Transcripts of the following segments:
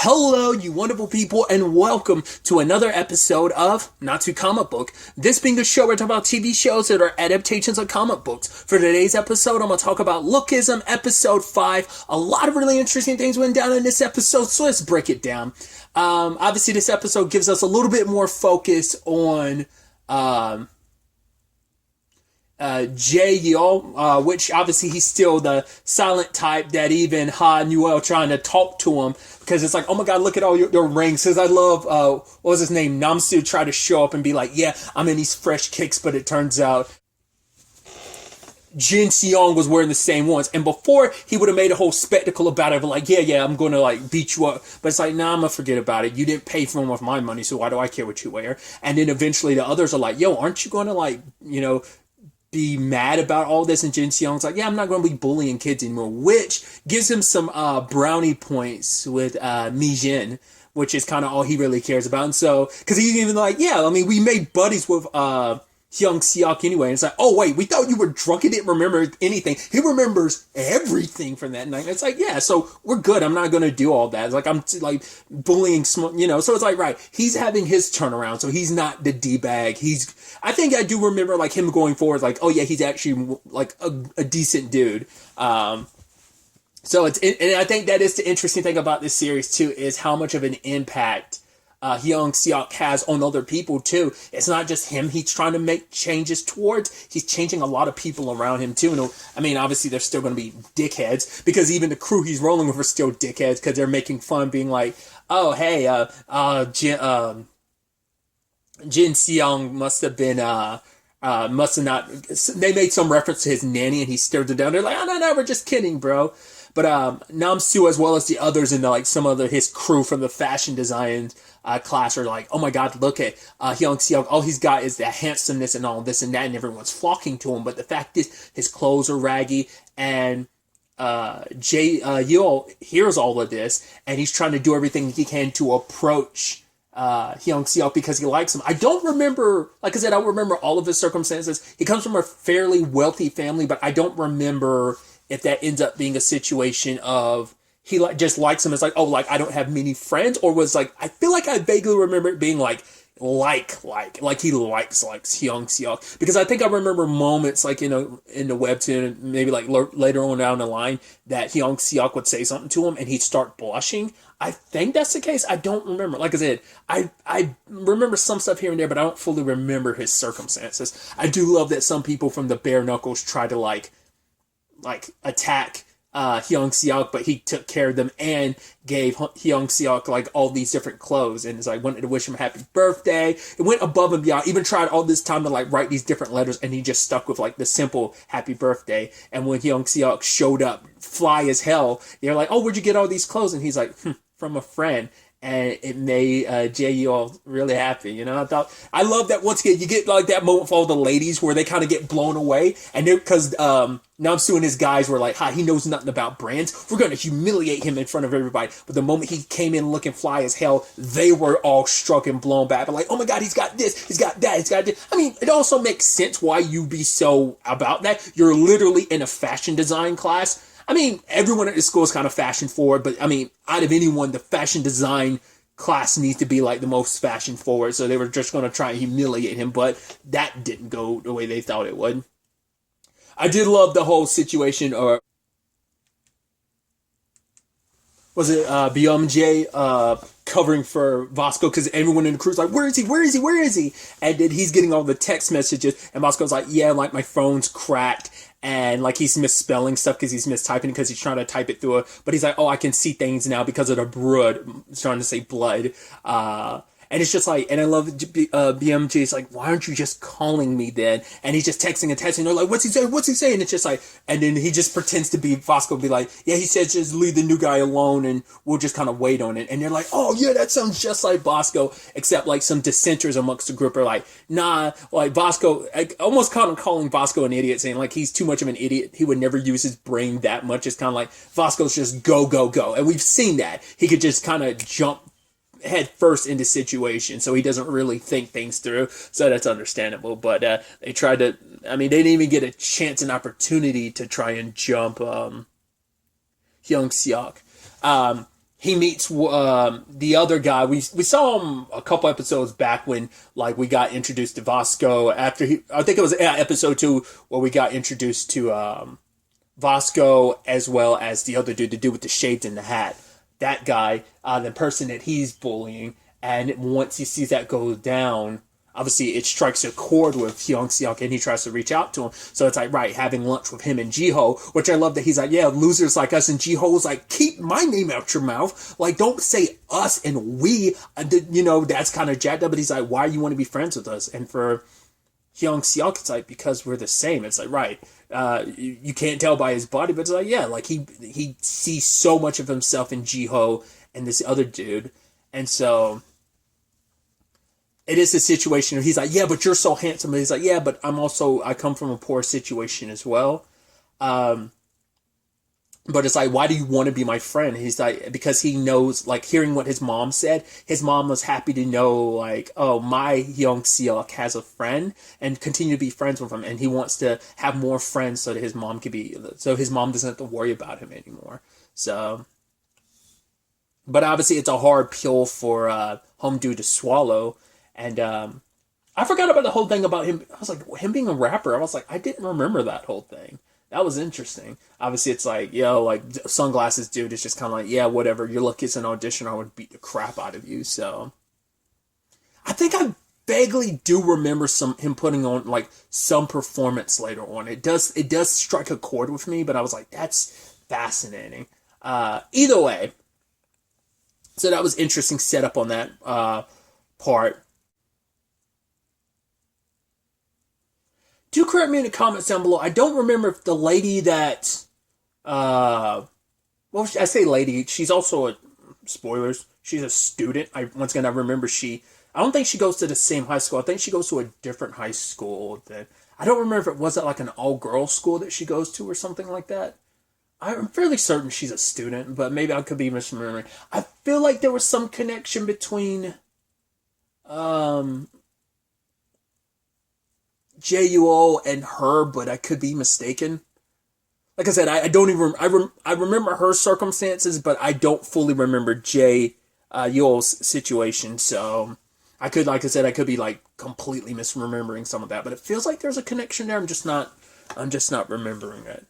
Hello, you wonderful people, and welcome to another episode of Not Too Comic Book. This being a show where I talk about TV shows that are adaptations of comic books. For today's episode, I'm going to talk about Lookism, episode 5. A lot of really interesting things went down in this episode, so let's break it down. Obviously, this episode gives us a little bit more focus on Jae-yeol, which obviously he's still the silent type that even Ha-Newell trying to talk to him, because it's like, oh my god, look at all your rings. Because I love, what was his name? Namsu tried to show up and be like, yeah, I'm in these fresh kicks, but it turns out Jin Seong was wearing the same ones. And before, he would have made a whole spectacle about it, but like, yeah, I'm going to like beat you up. But it's like, nah, I'm going to forget about it. You didn't pay for them with my money, so why do I care what you wear? And then eventually the others are like, yo, aren't you going to like, be mad about all this? And Jin Seong's like, yeah, I'm not going to be bullying kids anymore, which gives him some brownie points with Mi Jin, which is kind of all he really cares about. And so, because he's even like, yeah, I mean, we made buddies with Hyung Seok anyway. And it's like, oh wait, we thought you were drunk and didn't remember anything. He remembers everything from that night. And it's like, yeah, so we're good. I'm not going to do all that. It's like, I'm like bullying, so it's like, right, he's having his turnaround. So he's not the D-bag. I think I do remember like him going forward, like, oh yeah, he's actually like a decent dude. So and I think that is the interesting thing about this series too, is how much of an impact Hyung Seok has on other people too. It's not just him he's trying to make changes towards. He's changing a lot of people around him too. And I mean, obviously there's still going to be dickheads, because even the crew he's rolling with are still dickheads, because they're making fun, being like, oh hey, Jin Seong must have been must have not. They made some reference to his nanny, and he stared them down. They're like, oh no, we're just kidding, bro. But Nam-soo, as well as the others in like some of his crew from the fashion design class, are like, oh my god, look at Hyung Seok. All he's got is the handsomeness and all this and that, and everyone's flocking to him. But the fact is, his clothes are raggy, and Jae-yeol hears all of this, and he's trying to do everything he can to approach Hyung Seok because he likes him. I don't remember, like I said, I don't remember all of his circumstances. He comes from a fairly wealthy family, but I don't remember if that ends up being a situation of he just likes him. It's like, oh, like I don't have many friends, or was like, I feel like I vaguely remember it being like he likes Hyung Seok, because I think I remember moments like in the webtoon, maybe like later on down the line, that Hyung Seok would say something to him and he'd start blushing. I think that's the case. I don't remember. Like I said, I remember some stuff here and there, but I don't fully remember his circumstances. I do love that some people from the Bare Knuckles try to like attack Hyung Seok, but he took care of them and gave Hyung Seok like all these different clothes, and it's like wanted to wish him a happy birthday. It went above and beyond. Even tried all this time to like write these different letters, and he just stuck with like the simple happy birthday. And when Hyung Seok showed up, fly as hell, they're like, oh, where'd you get all these clothes? And he's like, from a friend. And it made Jae-yeol really happy, I love that once again you get like that moment for all the ladies where they kind of get blown away, and because Nam-soo and his guys were like, he knows nothing about brands, we're going to humiliate him in front of everybody. But the moment he came in looking fly as hell, they were all struck and blown back. But like, oh my god, he's got this, he's got that, he's got this. I mean, it also makes sense why you be so about that. You're literally in a fashion design class. I mean, everyone at the school is kind of fashion forward, but I mean, out of anyone, the fashion design class needs to be like the most fashion forward. So they were just going to try and humiliate him, but that didn't go the way they thought it would. I did love the whole situation, or was it Byung-jae covering for Bosco, because everyone in the crew's like, where is he? And then he's getting all the text messages, and Bosco's like, yeah, like my phone's cracked. And like he's misspelling stuff because he's mistyping, because he's trying to type it through but he's like, oh, I can see things now because of the blood. He's trying to say blood. And it's just like, and I love BMG. It's like, why aren't you just calling me then? And he's just texting and texting. They're like, what's he saying? And it's just like, and then he just pretends to be Fosco, be like, yeah, he says just leave the new guy alone and we'll just kind of wait on it. And they're like, oh yeah, that sounds just like Bosco, except like some dissenters amongst the group are like, nah, like Bosco, almost kind of calling Bosco an idiot, saying like he's too much of an idiot. He would never use his brain that much. It's kind of like Bosco's just go. And we've seen that. He could just kind of jump head first into situations, so he doesn't really think things through, so that's understandable. But they tried to, I mean, they didn't even get a chance, an opportunity to try and jump Hyung Seok. he meets the other guy. We saw him a couple episodes back when like we got introduced to Vasco after I think it was episode 2 where we got introduced to Vasco as well as the other dude, the dude with the shaved in the hat. That guy, the person that he's bullying, and once he sees that go down, obviously it strikes a chord with Hyung Seok and he tries to reach out to him. So it's like, right, having lunch with him and Jiho, which I love that he's like, yeah, losers like us. And Jiho's like, keep my name out your mouth. Like, don't say us and we. You know, that's kind of jacked up. But he's like, why do you want to be friends with us? And for Hyung Seok, it's like, because we're the same. It's like, right. You can't tell by his body, but it's like, yeah, like he sees so much of himself in Jiho and this other dude. And so it is a situation where he's like, yeah, but you're so handsome. And he's like, yeah, but I come from a poor situation as well. But it's like, why do you want to be my friend? He's like, because he knows, like, hearing what his mom said, his mom was happy to know, like, oh, my Young Seok has a friend and continue to be friends with him. And he wants to have more friends so that his mom doesn't have to worry about him anymore. So, but obviously it's a hard pill for Home Dude to swallow. And I forgot about the whole thing about him. I was like, him being a rapper. I was like, I didn't remember that whole thing. That was interesting. Obviously, it's like, like Sunglasses Dude is just kind of like, yeah, whatever. Your luck is an audition. I would beat the crap out of you. So I think I vaguely do remember him putting on like some performance later on. It does strike a chord with me, but I was like, that's fascinating. Either way, so that was interesting setup on that part. Do correct me in the comments down below. I don't remember if the lady that, I say lady, she's also spoilers, she's a student. I remember I don't think she goes to the same high school. I think she goes to a different high school. I don't remember if it wasn't like an all-girls school that she goes to or something like that. I'm fairly certain she's a student, but maybe I could be misremembering. I feel like there was some connection between, JUO and her, but I could be mistaken. Like I said, I don't even I remember her circumstances, but I don't fully remember Yuo's situation. So I could be like completely misremembering some of that, but it feels like there's a connection there. I'm just not remembering it.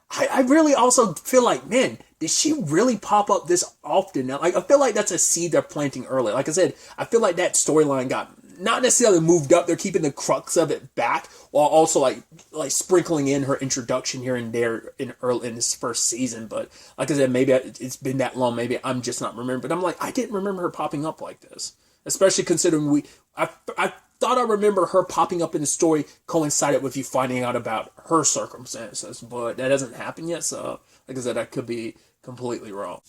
I really also feel like, man, did she really pop up this often? Now, like, I feel like that's a seed they're planting early. Like I said, I feel like that storyline got not necessarily moved up. They're keeping the crux of it back while also like sprinkling in her introduction here and there in this first season. But like I said, maybe it's been that long. Maybe I'm just not remembering. But I'm like, I didn't remember her popping up like this, especially considering I thought I remember her popping up in the story coincided with you finding out about her circumstances, but that hasn't happened yet. So like I said, I could be completely wrong.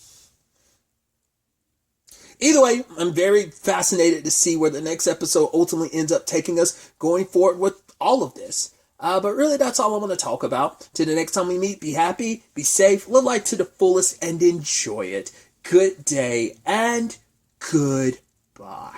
Either way, I'm very fascinated to see where the next episode ultimately ends up taking us going forward with all of this. But really, that's all I want to talk about. Till the next time we meet, be happy, be safe, live life to the fullest, and enjoy it. Good day, and goodbye.